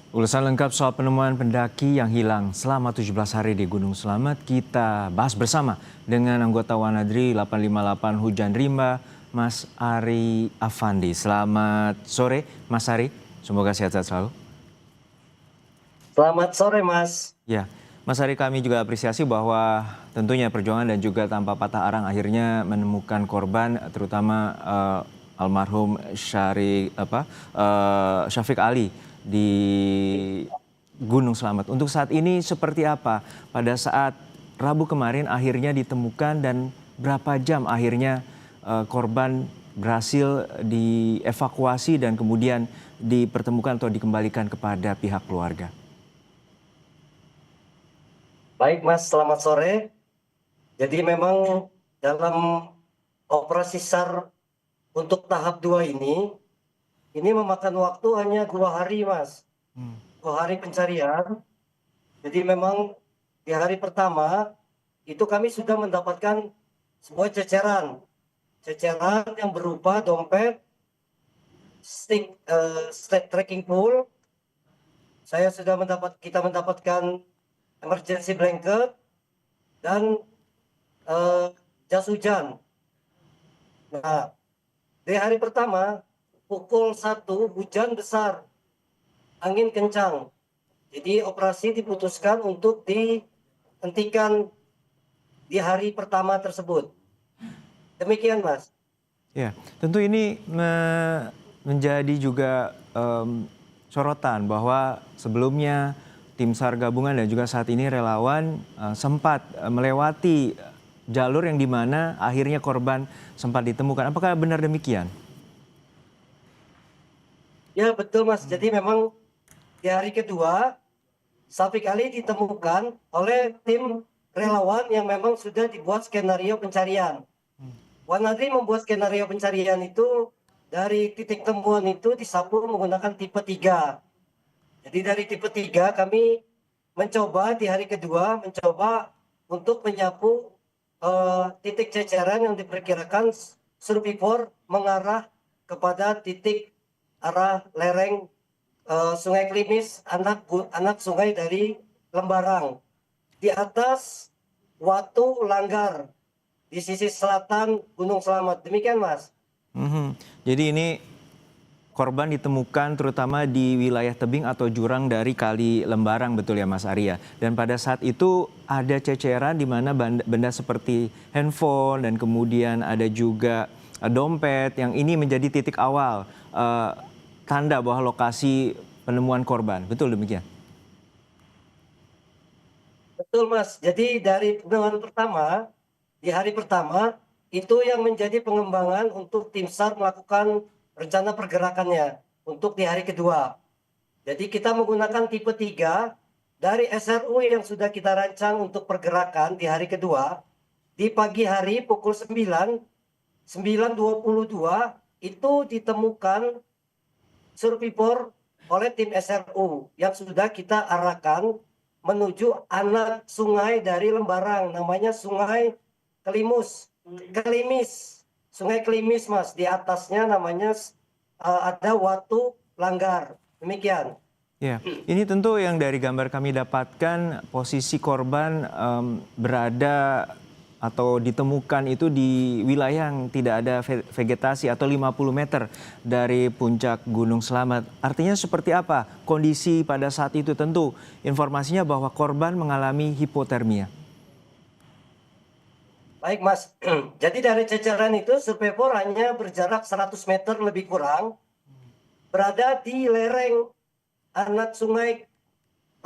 Ulasan lengkap soal penemuan pendaki yang hilang selama 17 hari di Gunung Selamat kita bahas bersama dengan anggota Wanadri 858 Hujan Rimba, Mas Ari Afandi. Selamat sore Mas Ari, semoga sehat-sehat selalu. Selamat sore Mas. Ya, Mas Ari, kami juga apresiasi bahwa tentunya perjuangan dan juga tanpa patah arang akhirnya menemukan korban, terutama almarhum Syafiq Ali di Gunung Selamat. Untuk saat ini seperti apa? Pada saat Rabu kemarin akhirnya ditemukan dan berapa jam akhirnya korban berhasil dievakuasi dan kemudian dipertemukan atau dikembalikan kepada pihak keluarga? Baik Mas, selamat sore. Jadi memang dalam operasi SAR untuk tahap 2 ini memakan waktu hanya 2 hari Mas. 2 hari pencarian. Jadi memang di hari pertama itu kami sudah mendapatkan sebuah ceceran yang berupa dompet, stick trekking pole. Kita mendapatkan emergency blanket dan jas hujan. Nah, di hari pertama pukul 1 hujan besar, angin kencang. Jadi operasi diputuskan untuk dihentikan di hari pertama tersebut. Demikian Mas. Ya, tentu ini menjadi juga sorotan bahwa sebelumnya tim SAR gabungan dan juga saat ini relawan sempat melewati jalur yang dimana akhirnya korban sempat ditemukan. Apakah benar demikian? Ya betul Mas. Jadi memang di hari kedua Syafiq Ali ditemukan oleh tim relawan yang memang sudah dibuat skenario pencarian. Wanadri membuat skenario pencarian itu dari titik temuan itu disapu menggunakan tipe 3. Jadi dari tipe 3 kami mencoba di hari kedua untuk menyapu titik ceceran yang diperkirakan survivor mengarah kepada titik arah lereng Sungai Klimis, anak sungai dari Lembarang. Di atas Watu Langgar di sisi selatan Gunung Selamat. Demikian Mas. Jadi ini korban ditemukan terutama di wilayah tebing atau jurang dari Kali Lembarang, betul ya Mas Arya? Dan pada saat itu ada ceceran di mana benda seperti handphone dan kemudian ada juga dompet yang ini menjadi titik awal tanda bahwa lokasi penemuan korban. Betul demikian? Betul Mas. Jadi dari penemuan pertama, di hari pertama, itu yang menjadi pengembangan untuk tim SAR melakukan rencana pergerakannya untuk di hari kedua. Jadi kita menggunakan tipe 3 dari SRU yang sudah kita rancang untuk pergerakan di hari kedua. Di pagi hari pukul 9.22 itu ditemukan survivor oleh tim SRU yang sudah kita arahkan menuju anak sungai dari Lembarang, namanya Sungai Klimis, Sungai Klimis Mas. Di atasnya namanya ada Watu Langgar. Demikian. Ya, ini tentu yang dari gambar kami dapatkan posisi korban berada atau ditemukan itu di wilayah yang tidak ada vegetasi atau 50 meter dari puncak Gunung Selamat. Artinya seperti apa kondisi pada saat itu? Tentu informasinya bahwa korban mengalami hipotermia. Baik Mas, jadi dari ceceran itu survivor hanya berjarak 100 meter lebih kurang berada di lereng anak sungai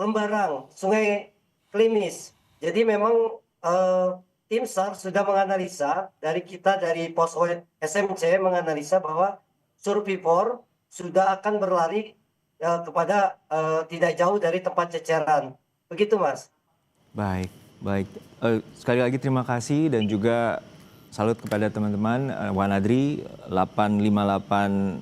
Lembarang, Sungai Klimis. Jadi memang tim SAR sudah menganalisa dari pos SMC menganalisa bahwa survivor sudah akan berlari kepada tidak jauh dari tempat ceceran. Begitu Mas. Baik, baik. Sekali lagi terima kasih dan juga salut kepada teman-teman Wanadri 858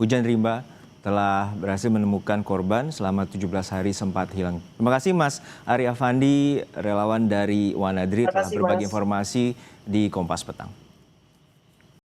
Hujan Rimba telah berhasil menemukan korban selama 17 hari sempat hilang. Terima kasih Mas Ari Afandi, relawan dari Wanadri telah berbagi informasi di Kompas Petang.